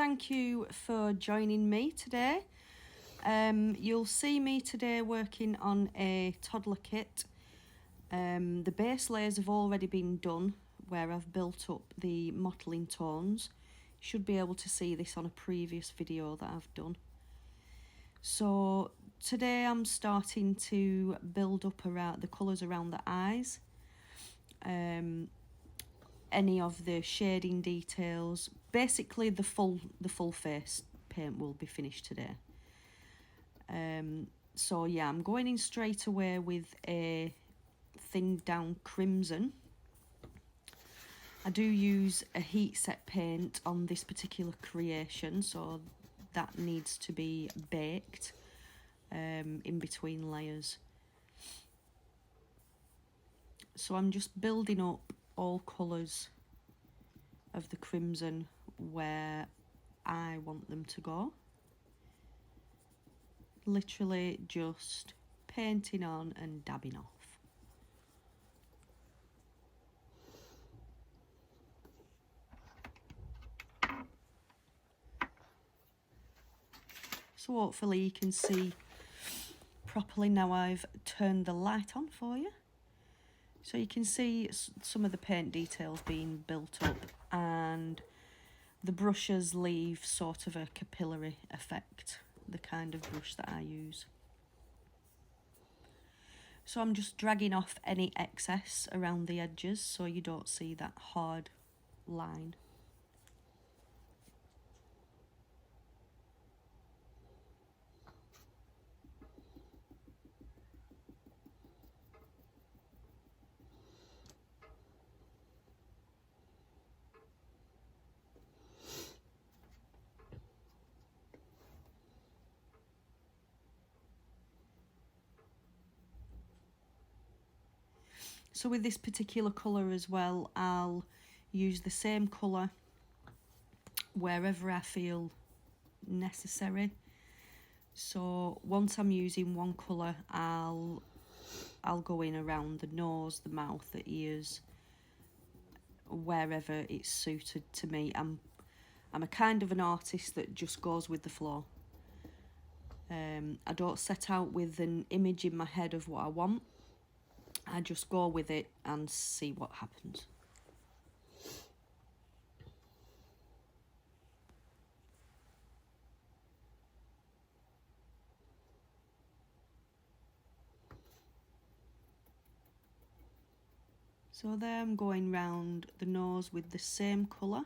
thank you for joining me today. You'll see me today working on a toddler kit. The base layers have already been done where I've built up the mottling tones. You should be able to see this on a previous video that I've done. So today I'm starting to build up around the colours around the eyes. Any of the shading details, basically the full face paint will be finished today. So yeah, I'm going in straight away with a thinned down crimson. I do use a heat set paint on this particular creation, so that needs to be baked in between layers. So I'm just building up all colours of the crimson where I want them to go. Literally just painting on and dabbing off. So hopefully you can see properly now I've turned the light on for you. So you can see some of the paint details being built up, and the brushes leave sort of a capillary effect, the kind of brush that I use. So I'm just dragging off any excess around the edges so you don't see that hard line. So with this particular colour as well, I'll use the same colour wherever I feel necessary. So once I'm using one colour, I'll go in around the nose, the mouth, the ears, wherever it's suited to me. I'm a kind of an artist that just goes with the flow. I don't set out with an image in my head of what I want. I just go with it and see what happens. So there I'm going round the nose with the same colour.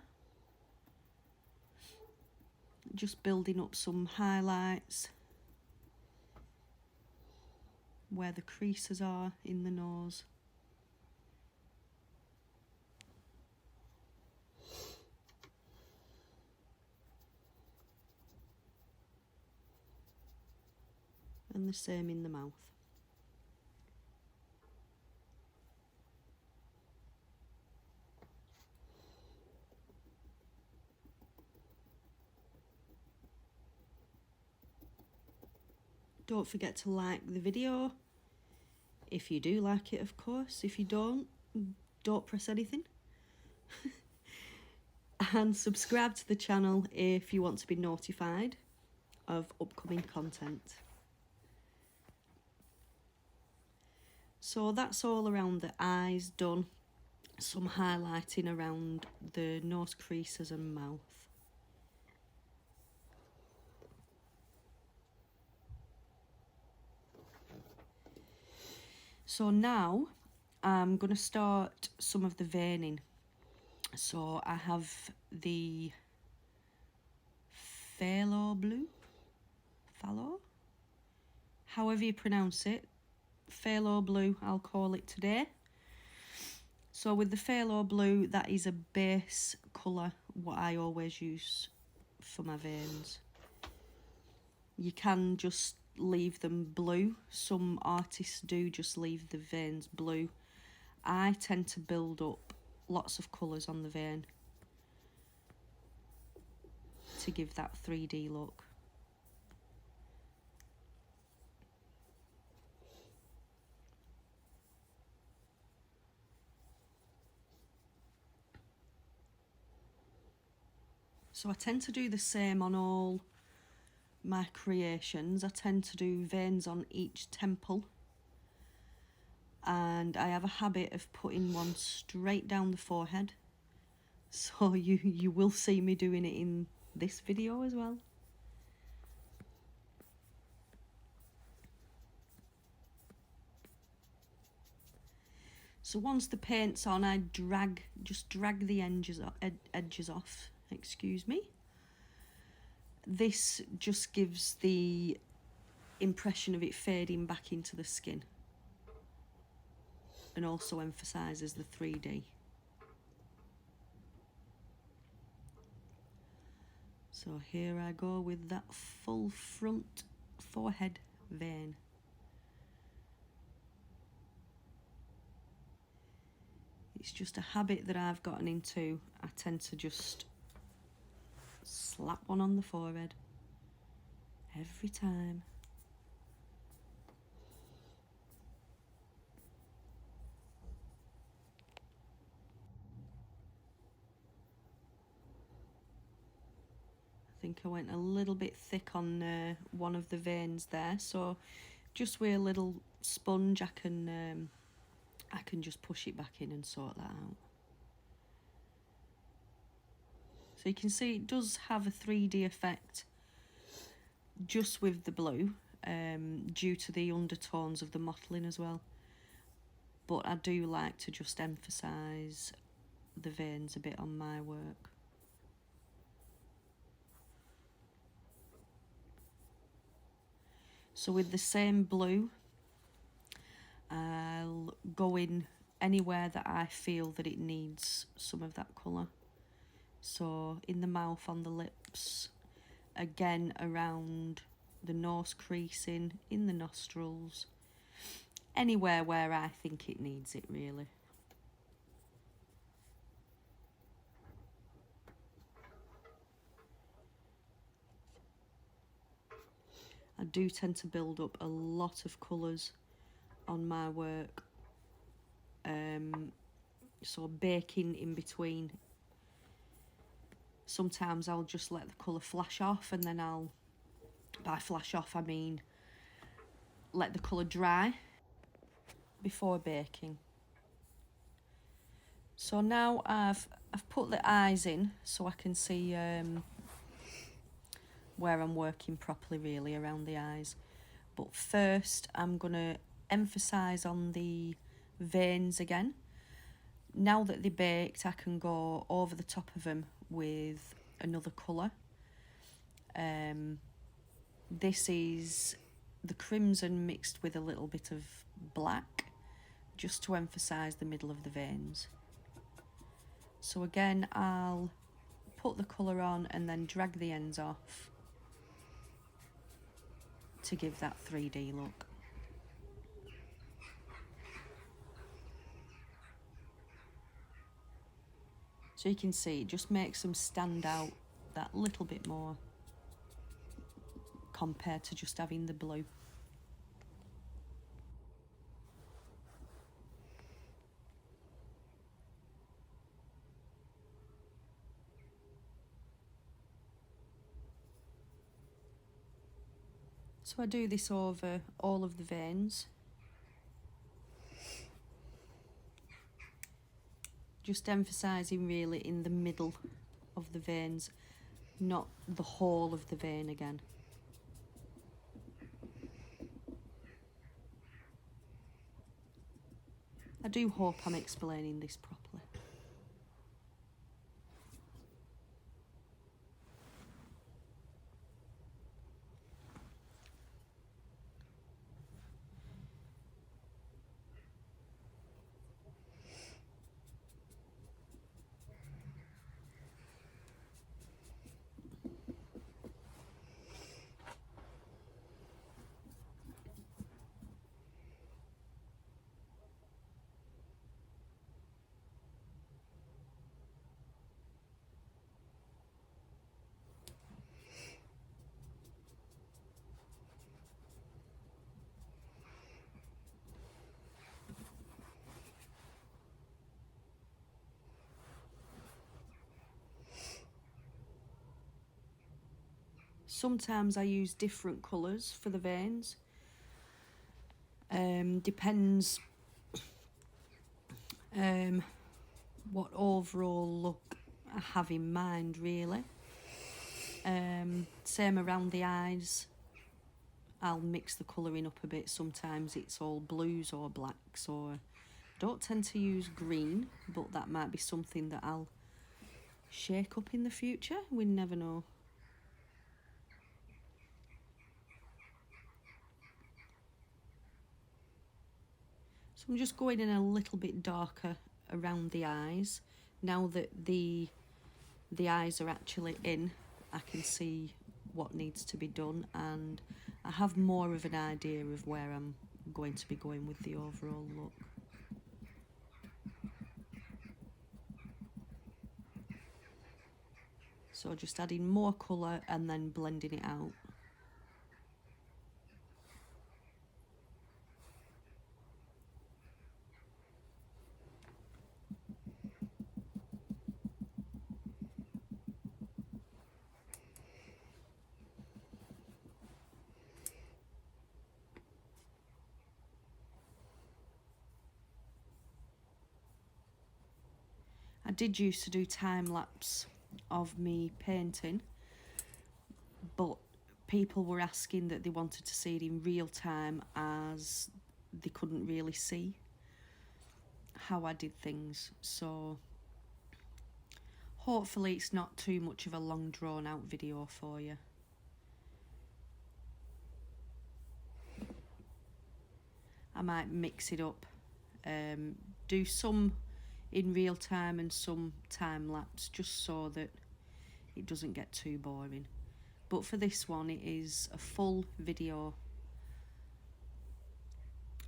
Just building up some highlights where the creases are in the nose. And the same in the mouth. Don't forget to like the video, if you do like it of course. If you don't press anything. And subscribe to the channel if you want to be notified of upcoming content. So that's all around the eyes done. Some highlighting around the nose creases and mouth. So now I'm going to start some of the veining. So I have the phthalo blue, however you pronounce it, phthalo blue I'll call it today. So with the phthalo blue, that is a base colour, what I always use for my veins. You can just leave them blue. Some artists do just leave the veins blue. I tend to build up lots of colours on the vein to give that 3D look. So I tend to do the same on all my creations. I tend to do veins on each temple, and I have a habit of putting one straight down the forehead, so you will see me doing it in this video as well. So once the paint's on, I just drag the edges off, excuse me. This just gives the impression of it fading back into the skin, and also emphasises the 3D. So here I go with that full front forehead vein. It's just a habit that I've gotten into. I tend to just slap one on the forehead every time. I think I went a little bit thick on one of the veins there, so just with a little sponge I can just push it back in and sort that out. So you can see it does have a 3D effect just with the blue, due to the undertones of the mottling as well. But I do like to just emphasise the veins a bit on my work. So with the same blue, I'll go in anywhere that I feel that it needs some of that colour. So in the mouth, on the lips, again around the nose creasing, in the nostrils, anywhere where I think it needs it really. I do tend to build up a lot of colours on my work, so baking in between. Sometimes I'll just let the colour flash off, and then by flash off I mean let the colour dry before baking. So now I've put the eyes in so I can see where I'm working properly really around the eyes. But first I'm going to emphasise on the veins again. Now that they're baked, I can go over the top of them with another colour. This is the crimson mixed with a little bit of black, just to emphasise the middle of the veins. So again, I'll put the colour on and then drag the ends off to give that 3D look. So you can see it just makes them stand out that little bit more compared to just having the blue. So I do this over all of the veins. Just emphasising really in the middle of the veins, not the whole of the vein again. I do hope I'm explaining this properly. Sometimes I use different colours for the veins. Depends what overall look I have in mind, really. Same around the eyes. I'll mix the colouring up a bit. Sometimes it's all blues or blacks, or don't tend to use green, but that might be something that I'll shake up in the future. We never know. So I'm just going in a little bit darker around the eyes. Now that the eyes are actually in, I can see what needs to be done, and I have more of an idea of where I'm going to be going with the overall look. So just adding more colour and then blending it out. I did used to do time lapse of me painting, but people were asking that they wanted to see it in real time, as they couldn't really see how I did things. So hopefully it's not too much of a long drawn out video for you. I might mix it up, do some in real time and some time lapse, just so that it doesn't get too boring. But for this one, it is a full video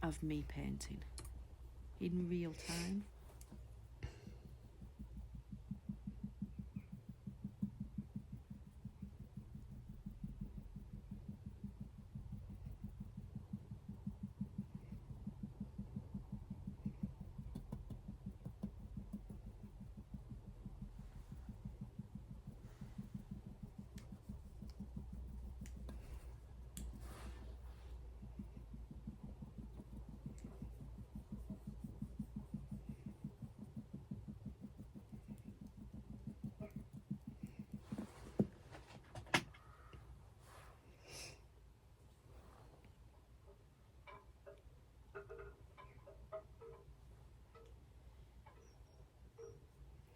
of me painting in real time.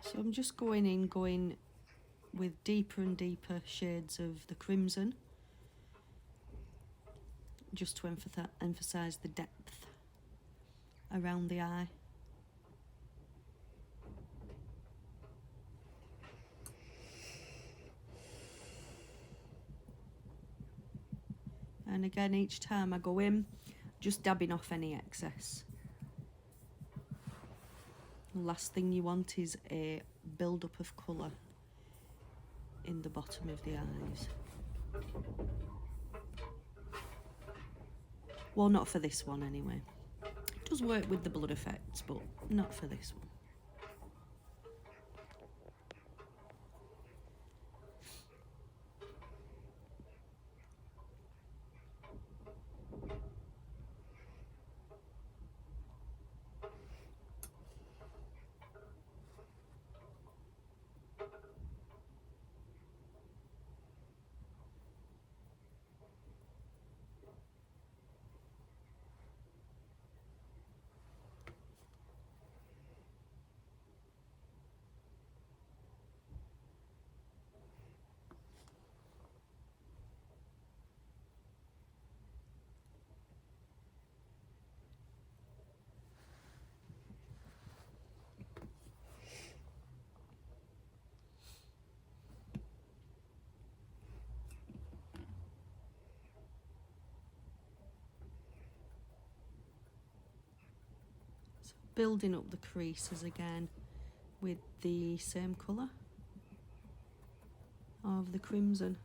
So I'm just going with deeper and deeper shades of the crimson, just to emphasise the depth around the eye. And again, each time I go in, just dabbing off any excess. The last thing you want is a build-up of colour in the bottom of the eyes. Well, not for this one anyway. It does work with the blood effects, but not for this one. Building up the creases again with the same colour of the crimson.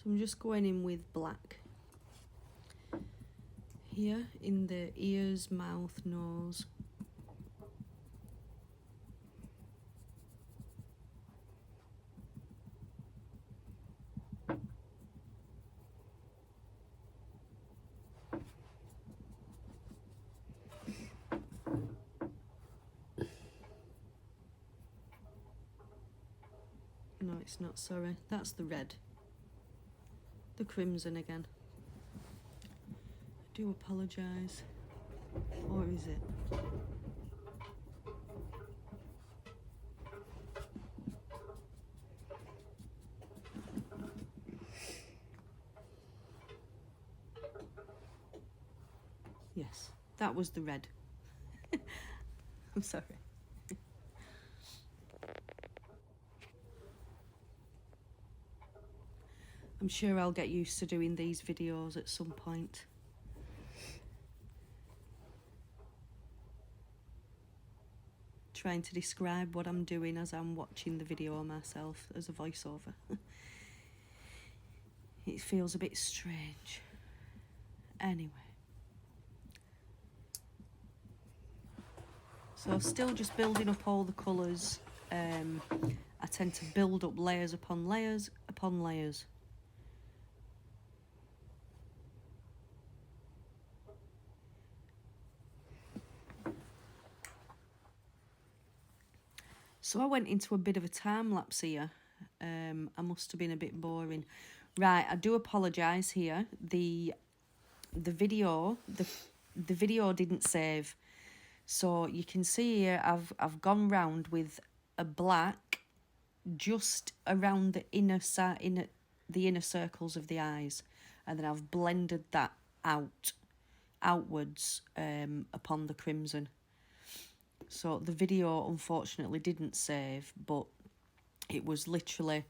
So I'm just going in with black here in the ears, mouth, nose. No, it's not, sorry. That's the red. The crimson again. I do apologise. Or is it? Yes, that was the red. I'm sorry. I'm sure I'll get used to doing these videos at some point. Trying to describe what I'm doing as I'm watching the video myself as a voiceover. It feels a bit strange. Anyway. So still just building up all the colours. I tend to build up layers upon layers upon layers. So I went into a bit of a time lapse here. I must have been a bit boring. Right, I do apologise here. The video didn't save. So you can see here I've gone round with a black just around the inner circles of the eyes, and then I've blended that outwards upon the crimson. So the video unfortunately didn't save, but it was literally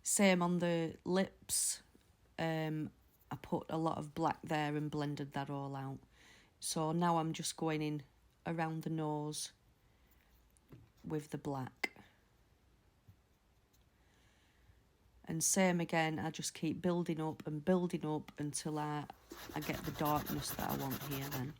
same on the lips. I put a lot of black there and blended that all out. So now I'm just going in around the nose with the black. And same again, I just keep building up until I get the darkness that I want here then.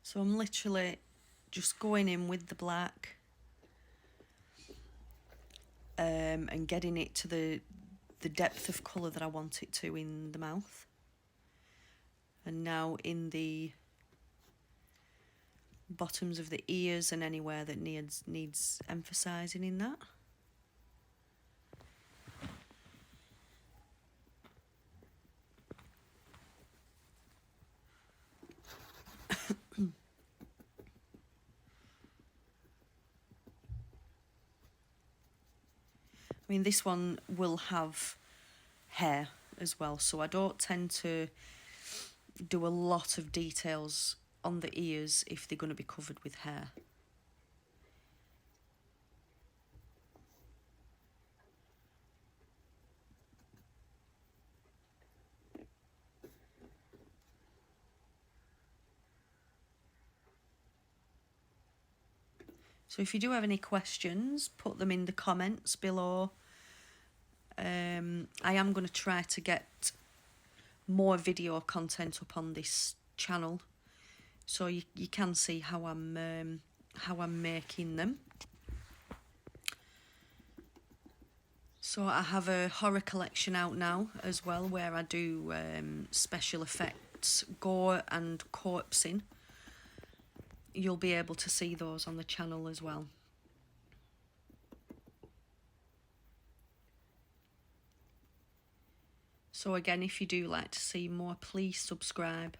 So I'm literally just going in with the black and getting it to the depth of colour that I want it to in the mouth. And now in the bottoms of the ears and anywhere that needs emphasising in that. I mean, this one will have hair as well, so I don't tend to do a lot of details on the ears if they're going to be covered with hair. So if you do have any questions, put them in the comments below. I am going to try to get more video content up on this channel, so you can see how I'm making them. So I have a horror collection out now as well, where I do special effects, gore and corpsing. You'll be able to see those on the channel as well. So again, if you do like to see more, please subscribe.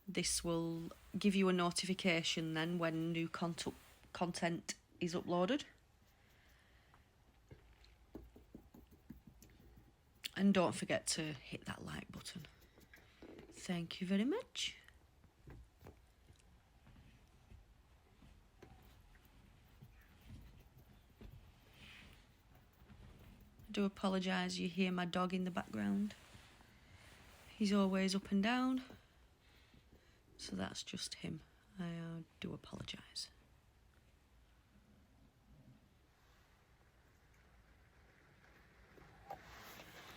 This will give you a notification then when new content is uploaded. And don't forget to hit that like button. Thank you very much. I do apologise, you hear my dog in the background. He's always up and down. So that's just him. I do apologise.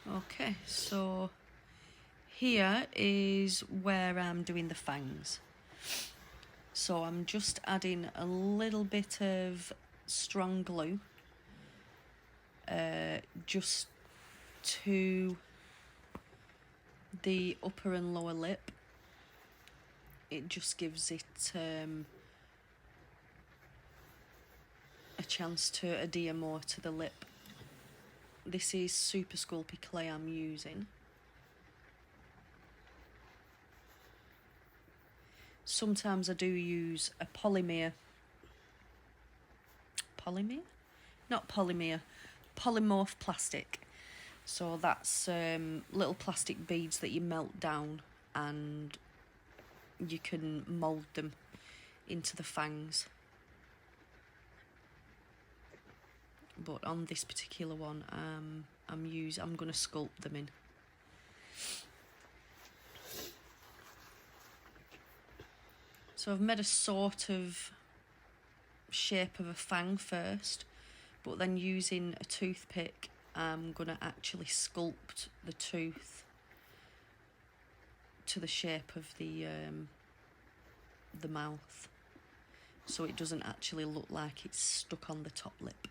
Okay, so here is where I'm doing the fangs. So I'm just adding a little bit of strong glue just to the upper and lower lip. It just gives it a chance to adhere more to the lip. This is Super Sculpey clay I'm using. Sometimes I do use a polymorph plastic. So that's little plastic beads that you melt down and you can mould them into the fangs. But on this particular one, I'm going to sculpt them in. So I've made a sort of shape of a fang first, but then using a toothpick, I'm going to actually sculpt the tooth to the shape of the mouth, so it doesn't actually look like it's stuck on the top lip.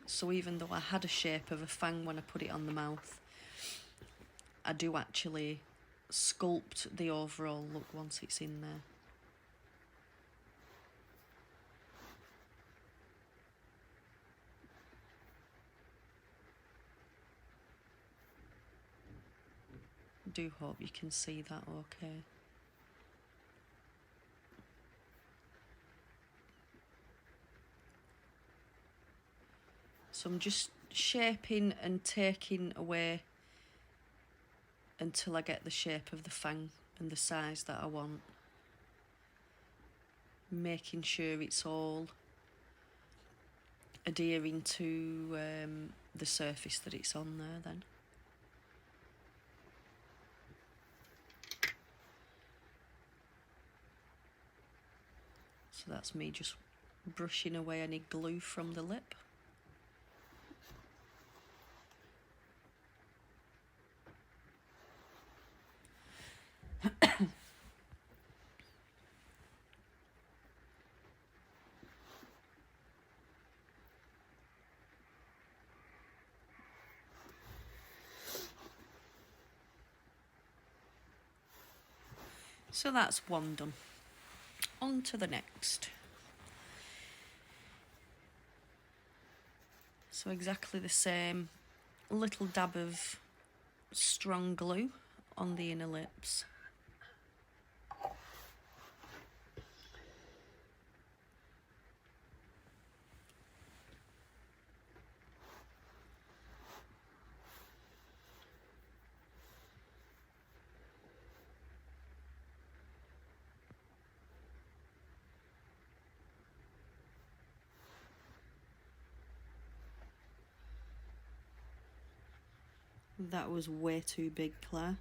So even though I had a shape of a fang when I put it on the mouth, I do actually sculpt the overall look once it's in there. I do hope you can see that okay. So I'm just shaping and taking away until I get the shape of the fang and the size that I want. Making sure it's all adhering to the surface that it's on there then. So that's me just brushing away any glue from the lip. So that's one done. On to the next. So exactly the same, a little dab of strong glue on the inner lips. That was way too big, Claire.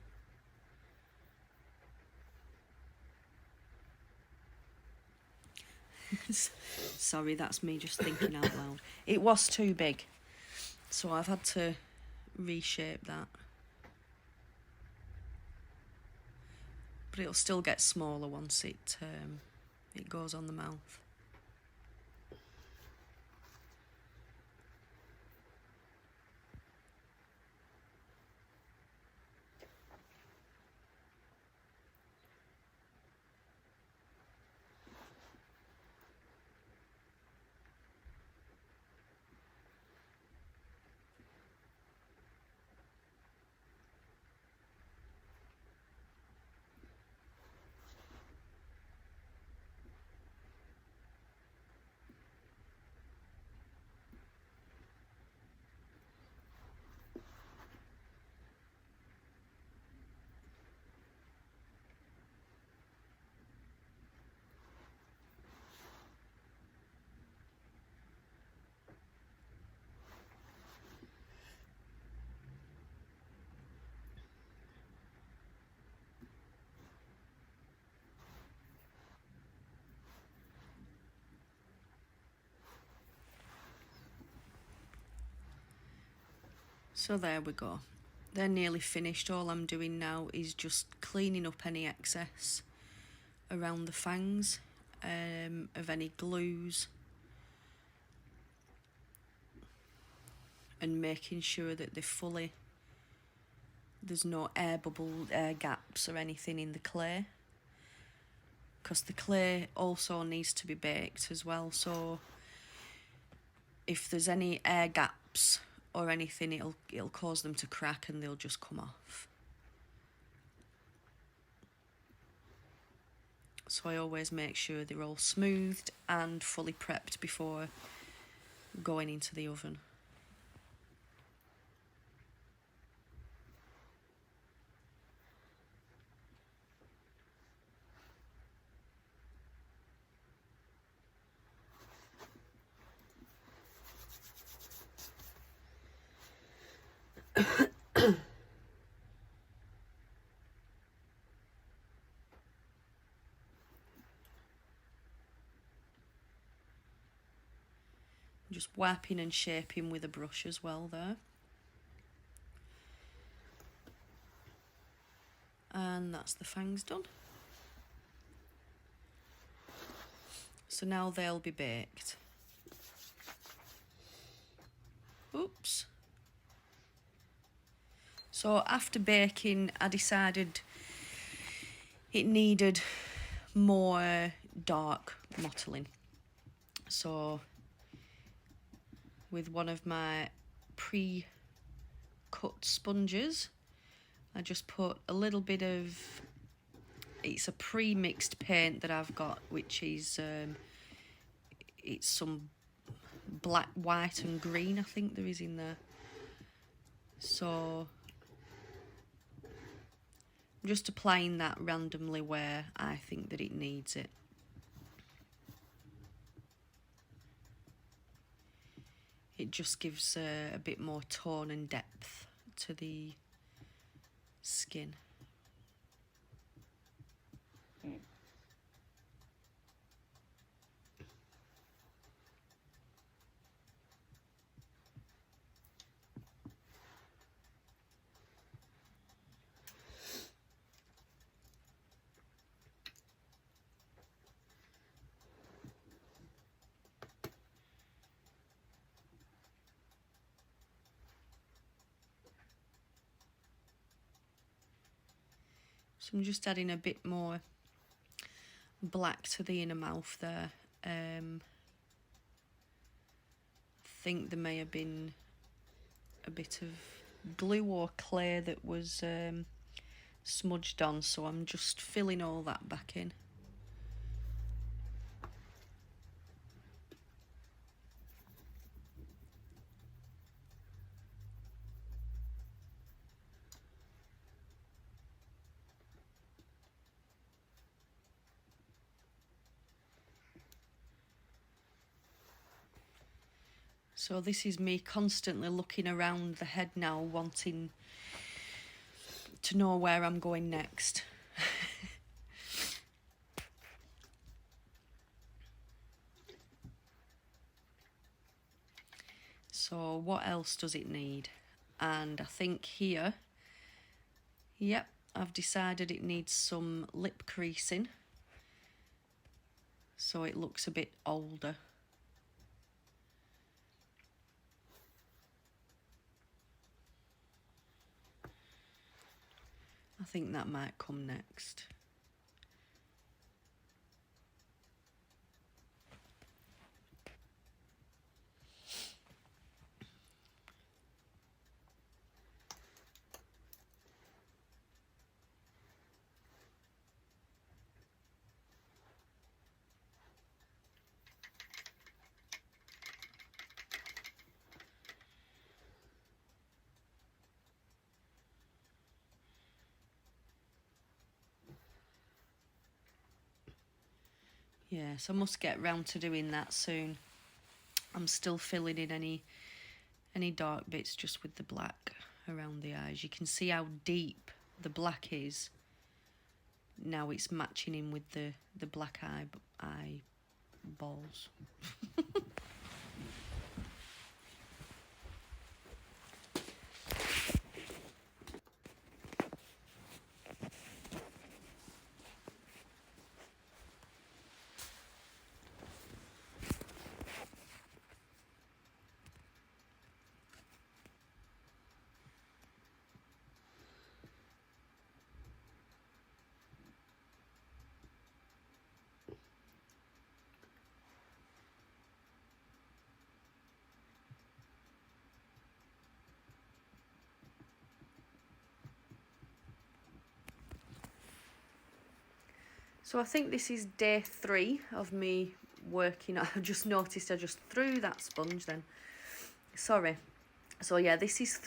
Sorry, that's me just thinking out loud. It was too big, so I've had to reshape that. But it'll still get smaller once it goes on the mouth. So there we go. They're nearly finished. All I'm doing now is just cleaning up any excess around the fangs, of any glues, and making sure that there's no air bubble, air gaps or anything in the clay, because the clay also needs to be baked as well, so if there's any air gaps or anything, it'll cause them to crack and they'll just come off. So I always make sure they're all smoothed and fully prepped before going into the oven. Just wiping and shaping with a brush as well there. And that's the fangs done. So now they'll be baked. Oops. So after baking, I decided it needed more dark mottling. So with one of my pre-cut sponges, I just put a little bit of, it's a pre-mixed paint that I've got, which is, it's some black, white and green, I think there is in there. So I'm just applying that randomly where I think that it needs it. It just gives a bit more tone and depth to the skin. So I'm just adding a bit more black to the inner mouth there. I think there may have been a bit of glue or clay that was smudged on, so I'm just filling all that back in. So this is me constantly looking around the head now, wanting to know where I'm going next. So what else does it need? And I think here, yep, I've decided it needs some lip creasing, so it looks a bit older. I think that might come next. Yes, I must get round to doing that soon. I'm still filling in any dark bits just with the black around the eyes. You can see how deep the black is. Now it's matching in with the black eyeballs. So I think this is day 3 of me working. I just noticed I just threw that sponge then. Sorry. So yeah, this is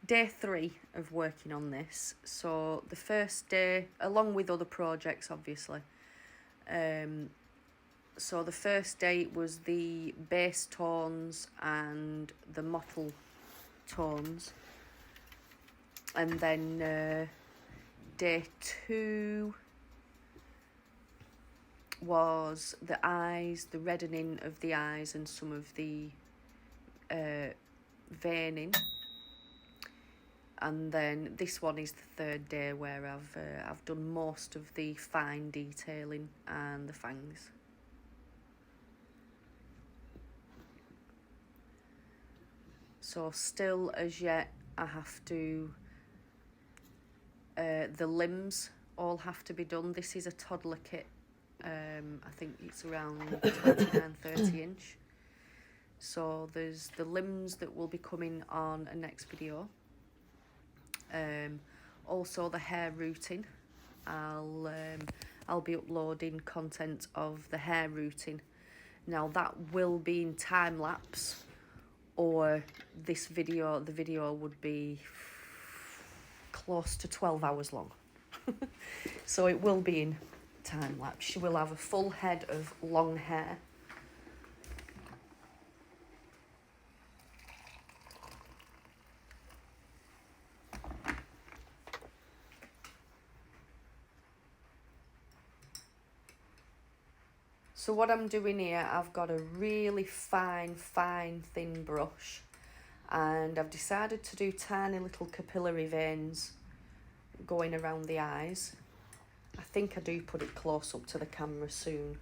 day 3 of working on this. So the first day, along with other projects obviously. So the first day was the base tones and the mottled tones. And then day 2 was the eyes, the reddening of the eyes and some of the veining. And then this one is the 3rd day where I've done most of the fine detailing and the fangs. So still as yet I have to, the limbs all have to be done. This is a toddler kit. I think it's around 29-30 inch. So there's the limbs that will be coming on a next video. Also the hair rooting. I'll be uploading content of the hair rooting. Now that will be in time lapse, or the video would be close to 12 hours long. So it will be in time lapse. She will have a full head of long hair. So what I'm doing here, I've got a really fine thin brush, and I've decided to do tiny little capillary veins going around the eyes. I think I do put it close up to the camera soon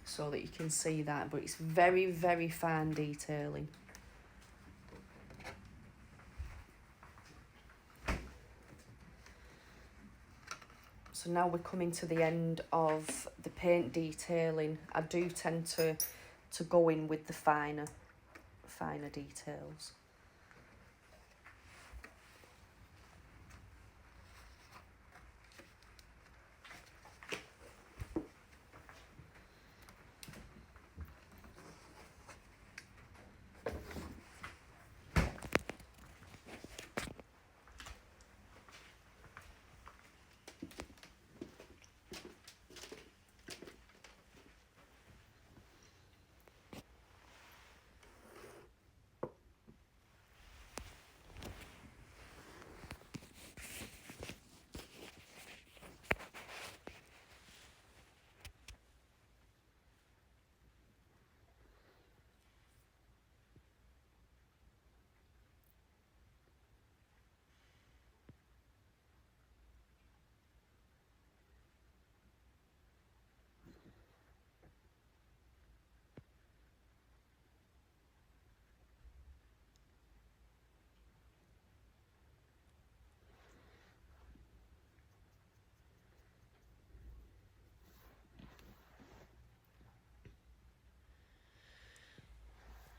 so that you can see that, but it's very fine detailing. So now we're coming to the end of the paint detailing. I do tend to go in with the finer details.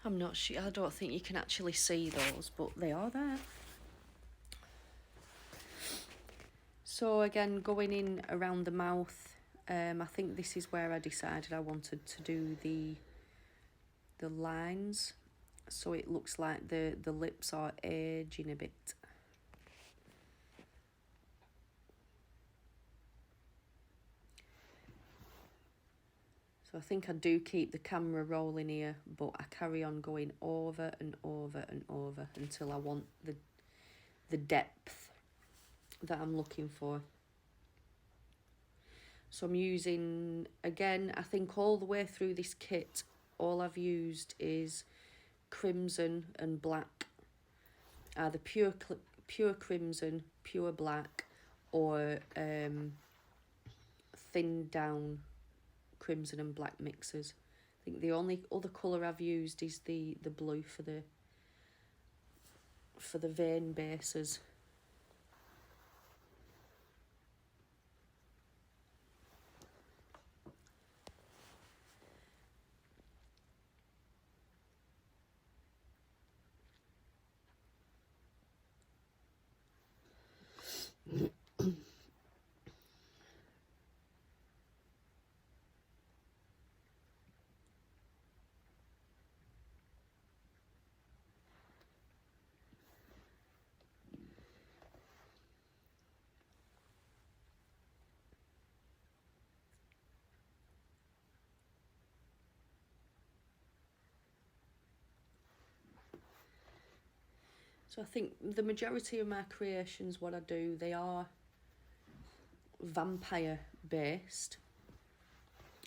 I'm not sure, I don't think you can actually see those, but they are there. So again, going in around the mouth, I think this is where I decided I wanted to do the lines, so it looks like the lips are aging a bit. So I think I do keep the camera rolling here, but I carry on going over and over and over until I want the depth that I'm looking for. So I'm using, again, I think all the way through this kit, all I've used is crimson and black. Either pure crimson, pure black, or thinned down crimson and black mixes. I think the only other colour I've used is the blue for the vein bases. So I think the majority of my creations, what I do, they are vampire based.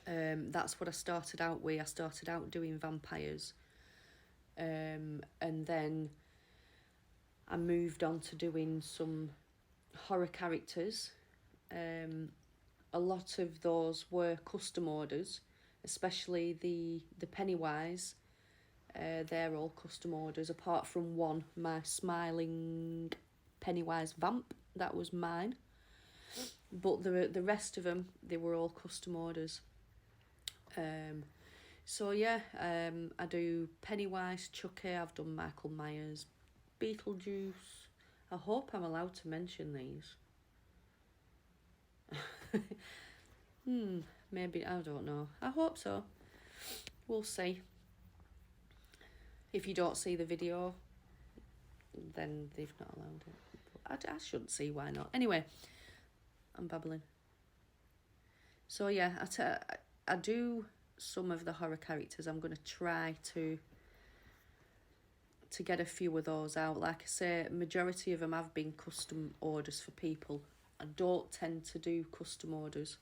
That's what I started out with. I started out doing vampires. And then I moved on to doing some horror characters. A lot of those were custom orders, especially the Pennywise. They're all custom orders, apart from one, my smiling Pennywise vamp, that was mine. But the rest of them, they were all custom orders. So yeah, I do Pennywise, Chucky, I've done Michael Myers, Beetlejuice. I hope I'm allowed to mention these. Maybe, I don't know. I hope so. We'll see. If you don't see the video, then they've not allowed it. But I shouldn't see why not. Anyway, I'm babbling. So yeah, I do some of the horror characters. I'm going to try to get a few of those out. Like I say, majority of them have been custom orders for people. I don't tend to do custom orders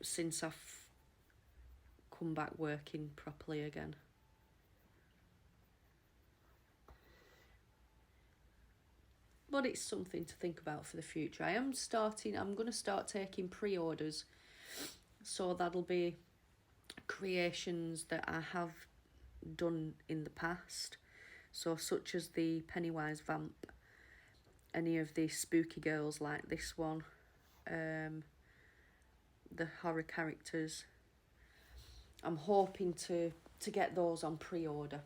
since I've come back working properly again. But it's something to think about for the future. I'm going to start taking pre-orders. So that'll be creations that I have done in the past. So such as the Pennywise vamp, any of the spooky girls like this one, the horror characters. I'm hoping to get those on pre-order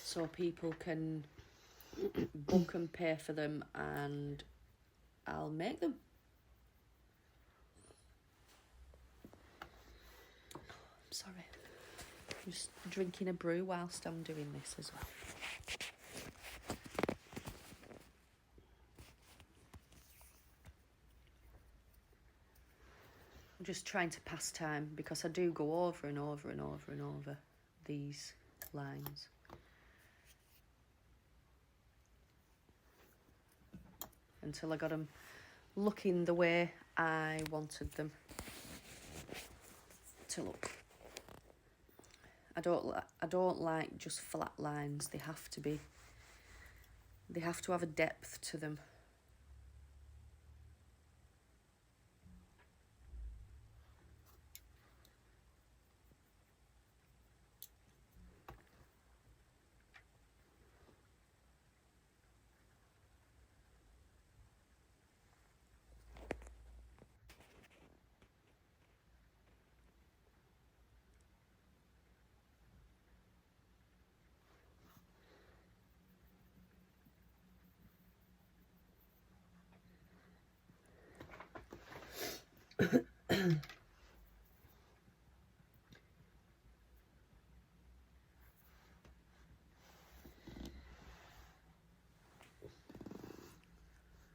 so people can book and pay for them, and I'll make them. I'm sorry. I'm just drinking a brew whilst I'm doing this as well. I'm just trying to pass time because I do go over and over and over and over these lines. Until I got them looking the way I wanted them to look. I don't like just flat lines. They have to have a depth to them.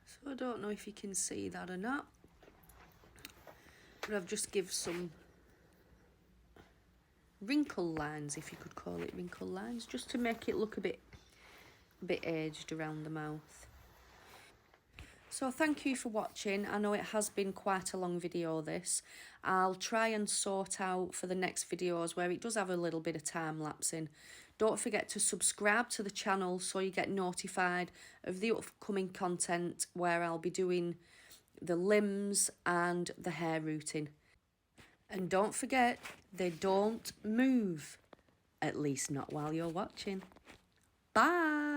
So I don't know if you can see that or not, but I've just give some wrinkle lines, if you could call it wrinkle lines, just to make it look a bit aged around the mouth. So thank you for watching. I know it has been quite a long video, this. I'll try and sort out for the next videos where it does have a little bit of time lapsing. Don't forget to subscribe to the channel so you get notified of the upcoming content where I'll be doing the limbs and the hair rooting. And don't forget, they don't move, at least not while you're watching. Bye!